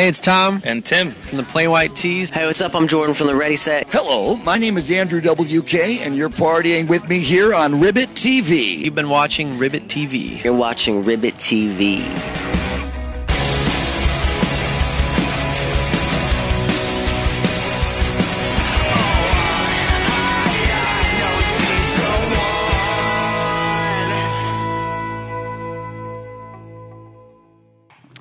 Hey, it's Tom and Tim from the Plain White Tees. Hey, what's up? I'm Jordan from the Ready Set. Hello, my name is Andrew WK, and you're partying with me here on Ribbit.TV. You've been watching Ribbit.TV. You're watching Ribbit.TV.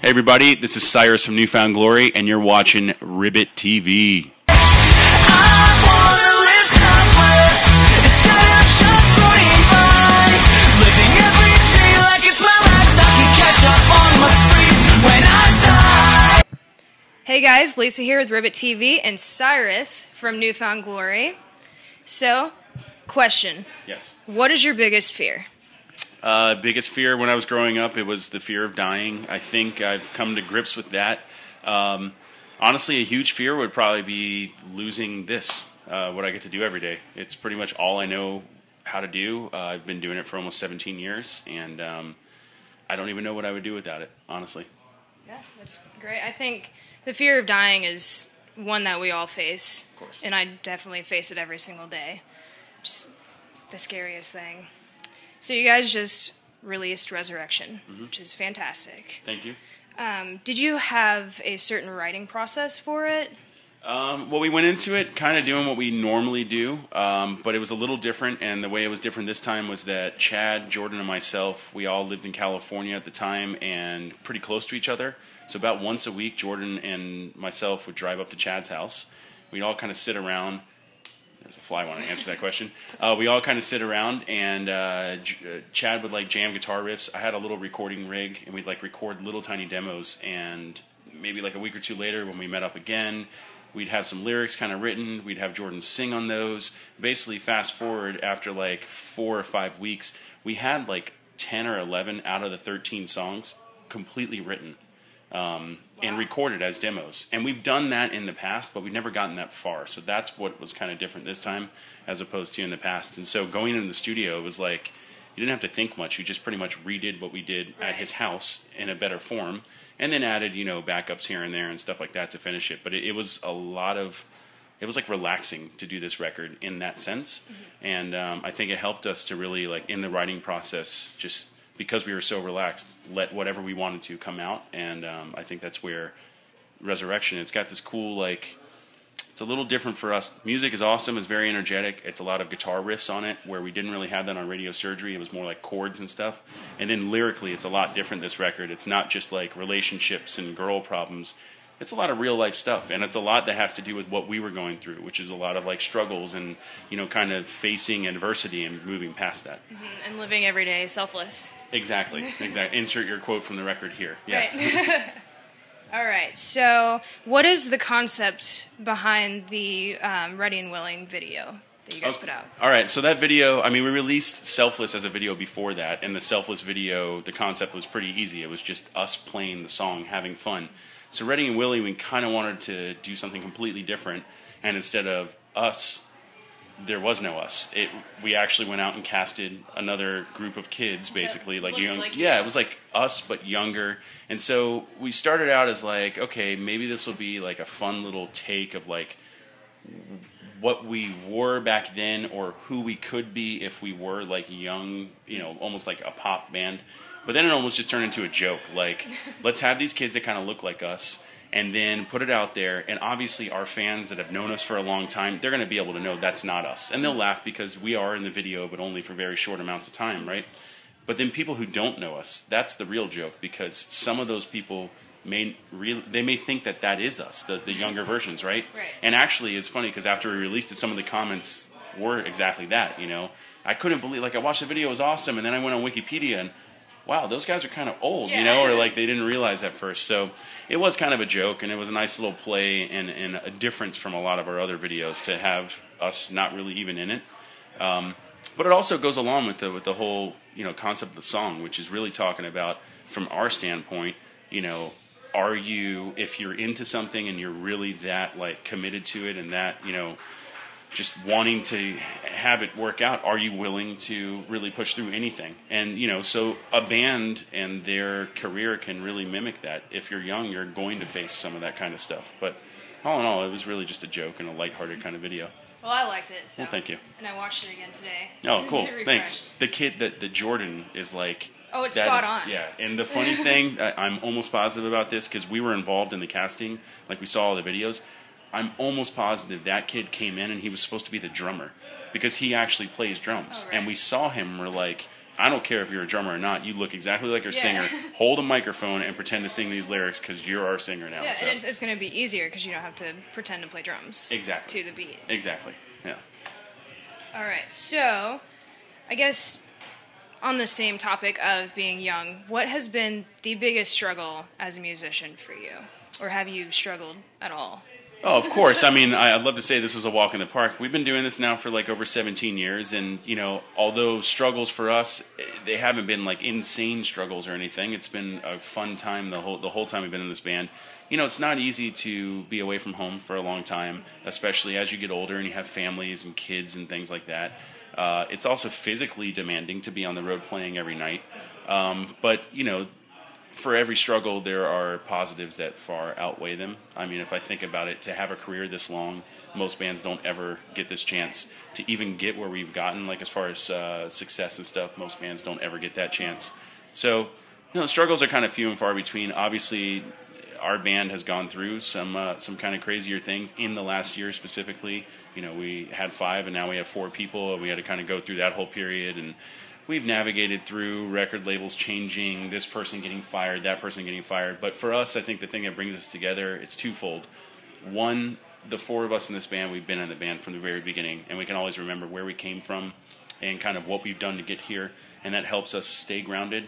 Hey everybody, this is Cyrus from Newfound Glory, and you're watching Ribbit TV. Hey guys, Lisa here with Ribbit TV and Cyrus from Newfound Glory. So, question. Yes. What is your biggest fear? Biggest fear when I was growing up, it was the fear of dying. I think I've come to grips with that. Honestly, a huge fear would probably be losing this, what I get to do every day. It's pretty much all I know how to do. I've been doing it for almost 17 years, and I don't even know what I would do without it, honestly. Yeah, that's great. I think the fear of dying is one that we all face. Of course. And I definitely face it every single day. Just the scariest thing. So you guys just released Resurrection, which is fantastic. Thank you. Did you have a certain writing process for it? Well, we went into it kind of doing what we normally do, but it was a little different, and the way it was different this time was that Chad, Jordan, and myself, we all lived in California at the time and pretty close to each other. So about once a week, Jordan and myself would drive up to Chad's house. We'd all kind of sit around. There's a fly wanting to answer that question. We all kind of sit around, and Chad would like jam guitar riffs. I had a little recording rig, and we'd like record little tiny demos. And maybe like a week or two later, when we met up again, we'd have some lyrics kind of written. We'd have Jordan sing on those. Basically, fast forward after like 4 or 5 weeks, we had like 10 or 11 out of the 13 songs completely written. And recorded as demos. And we've done that in the past, but we've never gotten that far. So that's what was kind of different this time as opposed to in the past. And so going into the studio, it was like you didn't have to think much. You just pretty much redid what we did at his house in a better form, and then added, you know, backups here and there and stuff like that to finish it. But it was a lot of, it was like relaxing to do this record in that sense. And I think it helped us to really, like, in the writing process, just because we were so relaxed, let whatever we wanted to come out. And I think that's where Resurrection, it's got this cool, like, it's a little different for us. Music is awesome. It's very energetic. It's a lot of guitar riffs on it, where we didn't really have that on Radio Surgery. It was more like chords and stuff. And then lyrically, it's a lot different, this record. It's not just like relationships and girl problems. It's a lot of real life stuff, and it's a lot that has to do with what we were going through, which is a lot of like struggles and, you know, kind of facing adversity and moving past that. And living every day selfless. Exactly. Insert your quote from the record here. Yeah. Right. All right. So, what is the concept behind the Ready and Willing video that you guys put out? All right. So that video, I mean, we released Selfless as a video before that, and the Selfless video, the concept was pretty easy. It was just us playing the song, having fun. So Ready and Willing, we kind of wanted to do something completely different, and instead of us, there was no us. We actually went out and casted another group of kids, basically, like young. Yeah, it was like us but younger. And so we started out as like, okay, maybe this will be like a fun little take of like what we were back then, or who we could be if we were like young, you know, almost like a pop band. But then it almost just turned into a joke. Like, let's have these kids that kind of look like us, and then put it out there. And obviously our fans that have known us for a long time, they're going to be able to know that's not us. And they'll laugh because we are in the video, but only for very short amounts of time, right? But then people who don't know us, that's the real joke, because some of those people may think that is us, the younger versions, right? And actually, it's funny because after we released it, some of the comments were exactly that, you know. I couldn't believe, like, I watched the video, it was awesome, and then I went on Wikipedia and, wow, those guys are kind of old, you know, or like they didn't realize at first. So it was kind of a joke, and it was a nice little play and a difference from a lot of our other videos to have us not really even in it. But it also goes along with the whole, you know, concept of the song, which is really talking about, from our standpoint, you know, are you, if you're into something and you're really that like committed to it and that, you know, just wanting to have it work out. Are you willing to really push through anything? And, so a band and their career can really mimic that. If you're young, you're going to face some of that kind of stuff. But all in all, it was really just a joke and a lighthearted kind of video. Well, I liked it. So. Well, thank you. And I watched it again today. Oh, cool. Thanks. The kid that Jordan is like... Oh, it's spot on. Yeah, and the funny thing, I'm almost positive about this because we were involved in the casting, like we saw all the videos. I'm almost positive that kid came in and he was supposed to be the drummer because he actually plays drums. Oh, right. And we saw him, we're like, I don't care if you're a drummer or not, you look exactly like your Yeah. singer. Hold a microphone and pretend to sing these lyrics because you're our singer now. Yeah, So. and it's going to be easier because you don't have to pretend to play drums. Exactly. To the beat. Exactly, yeah. All right, so I guess on the same topic of being young, what has been the biggest struggle as a musician for you? Or have you struggled at all? Oh, of course. I mean, I'd love to say this was a walk in the park. We've been doing this now for like over 17 years, and although struggles for us, they haven't been like insane struggles or anything. It's been a fun time the whole time we've been in this band. It's not easy to be away from home for a long time, especially as you get older and you have families and kids and things like that. It's also physically demanding to be on the road playing every night. But for every struggle, there are positives that far outweigh them. I mean, if I think about it, to have a career this long, most bands don't ever get this chance to even get where we've gotten, like as far as success and stuff. Most bands don't ever get that chance. So, struggles are kind of few and far between. Obviously, our band has gone through some kind of crazier things in the last year specifically. We had 5 and now we have 4 people. We had to kind of go through that whole period, and we've navigated through record labels changing, this person getting fired, that person getting fired. But for us, I think the thing that brings us together, it's twofold. One, the 4 of us in this band, we've been in the band from the very beginning, and we can always remember where we came from and kind of what we've done to get here, and that helps us stay grounded.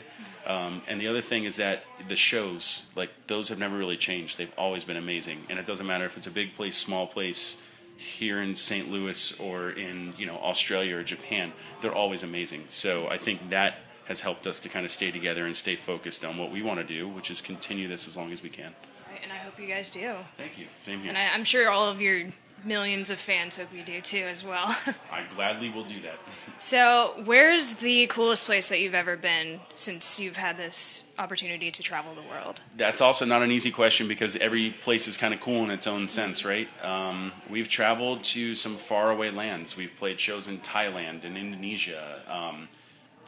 And the other thing is that the shows, like those have never really changed. They've always been amazing, and it doesn't matter if it's a big place, small place, here in St. Louis or in Australia or Japan, they're always amazing. So I think that has helped us to kind of stay together and stay focused on what we want to do, which is continue this as long as we can. Right, and I hope you guys do. Thank you. Same here. And I'm sure all of your millions of fans hope you do too as well. I gladly will do that. So where's the coolest place that you've ever been since you've had this opportunity to travel the world? That's also not an easy question because every place is kind of cool in its own sense, right? We've traveled to some faraway lands. We've played shows in Thailand and Indonesia.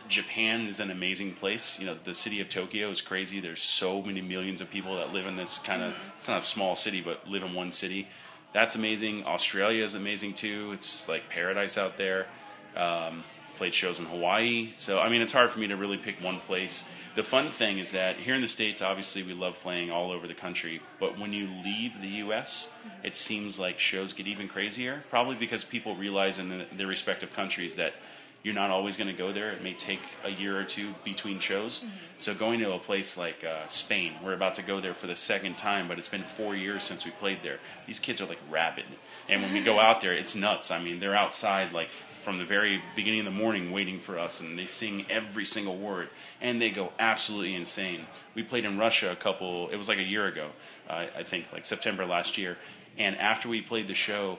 Japan is an amazing place. The city of Tokyo is crazy. There's so many millions of people that live in this kind of, it's not a small city, but live in one city. That's amazing. Australia is amazing too. It's like paradise out there. Played shows in Hawaii. So, I mean, it's hard for me to really pick one place. The fun thing is that here in the States, obviously, we love playing all over the country. But when you leave the U.S., it seems like shows get even crazier. Probably because people realize in their respective countries that you're not always going to go there. It may take a year or two between shows. Mm-hmm. So going to a place like Spain, we're about to go there for the second time, but it's been 4 years since we played there. These kids are like rabid. And when we go out there, it's nuts. I mean, they're outside like from the very beginning of the morning waiting for us, and they sing every single word. And they go absolutely insane. We played in Russia it was like a year ago, I think, like September last year. And after we played the show,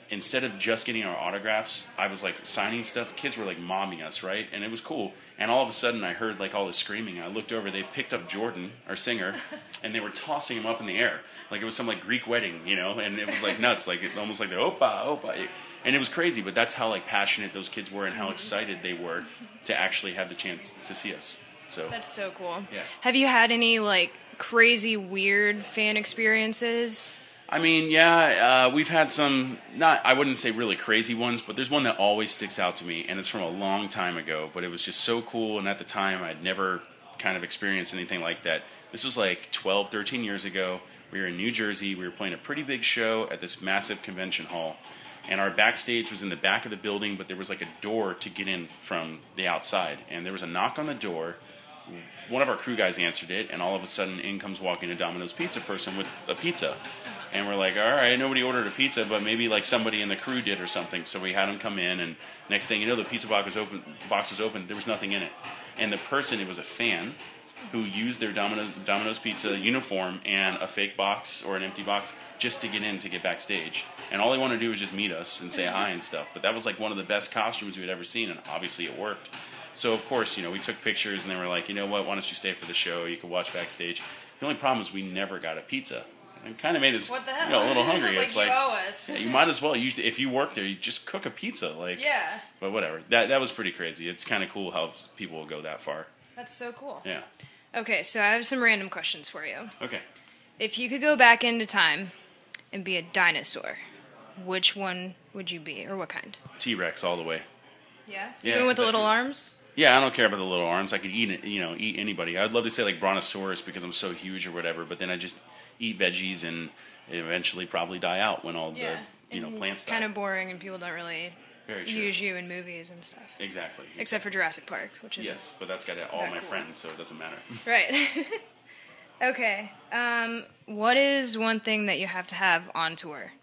instead of just getting our autographs, I was like signing stuff. Kids were like mobbing us, right? And it was cool. And all of a sudden I heard like all this screaming. I looked over, they picked up Jordan, our singer, and they were tossing him up in the air. Like it was some like Greek wedding, and it was like nuts, like almost like the opa, opa. And it was crazy, but that's how like passionate those kids were and how excited they were to actually have the chance to see us. So that's so cool. Yeah. Have you had any like crazy weird fan experiences? I mean, yeah, we've had some, I wouldn't say really crazy ones, but there's one that always sticks out to me, and it's from a long time ago, but it was just so cool, and at the time, I'd never kind of experienced anything like that. This was like 12, 13 years ago. We were in New Jersey. We were playing a pretty big show at this massive convention hall, and our backstage was in the back of the building, but there was like a door to get in from the outside, and there was a knock on the door. One of our crew guys answered it, and all of a sudden, in comes walking a Domino's pizza person with a pizza. And we're like, all right, nobody ordered a pizza, but maybe like somebody in the crew did or something. So we had him come in, and next thing you know, the pizza box was open. There was nothing in it. And the person, it was a fan, who used their Domino's Pizza uniform and a fake box or an empty box just to get backstage. And all they want to do is just meet us and say hi and stuff. But that was like one of the best costumes we had ever seen, and obviously it worked. So of course, we took pictures, and they were like, you know what, why don't you stay for the show? You can watch backstage. The only problem is we never got a pizza. It kind of made us a little hungry. Like, it's you owe us. Yeah, you might as well. If you work there, you just cook a pizza. Yeah. But whatever. That was pretty crazy. It's kind of cool how people will go that far. That's so cool. Yeah. Okay, so I have some random questions for you. Okay. If you could go back into time and be a dinosaur, which one would you be, or what kind? T-Rex all the way. Yeah? Yeah, Even with the little arms? Yeah, I don't care about the little arms. I could eat anybody. I'd love to say like Brontosaurus because I'm so huge or whatever, but then I just eat veggies and eventually probably die out when all the plants die. Kind of boring, and people don't really use you in movies and stuff. Exactly. Except for Jurassic Park, which is yes, but that's got all my friends, so it doesn't matter. Right. Okay. What is one thing that you have to have on tour?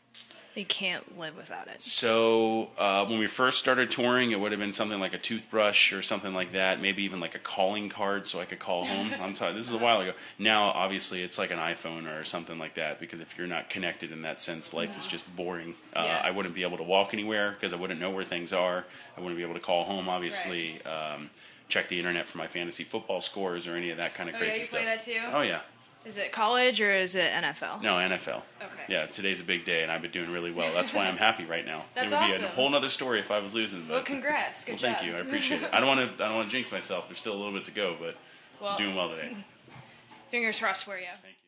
You can't live without it. So when we first started touring, it would have been something like a toothbrush or something like that. Maybe even like a calling card so I could call home. I'm sorry, this is a while ago. Now, obviously, it's like an iPhone or something like that because if you're not connected in that sense, life is just boring. I wouldn't be able to walk anywhere because I wouldn't know where things are. I wouldn't be able to call home, obviously. Right. Check the internet for my fantasy football scores or any of that kind of crazy stuff. Oh, yeah, you play that too? Oh, yeah. Is it college or is it NFL? No, NFL. Okay. Yeah, today's a big day, and I've been doing really well. That's why I'm happy right now. That's it would awesome. be a whole other story if I was losing. But, well, congrats. Good job. Thank you. I appreciate it. I don't want to jinx myself. There's still a little bit to go, but I'm doing well today. Fingers crossed for you. Thank you.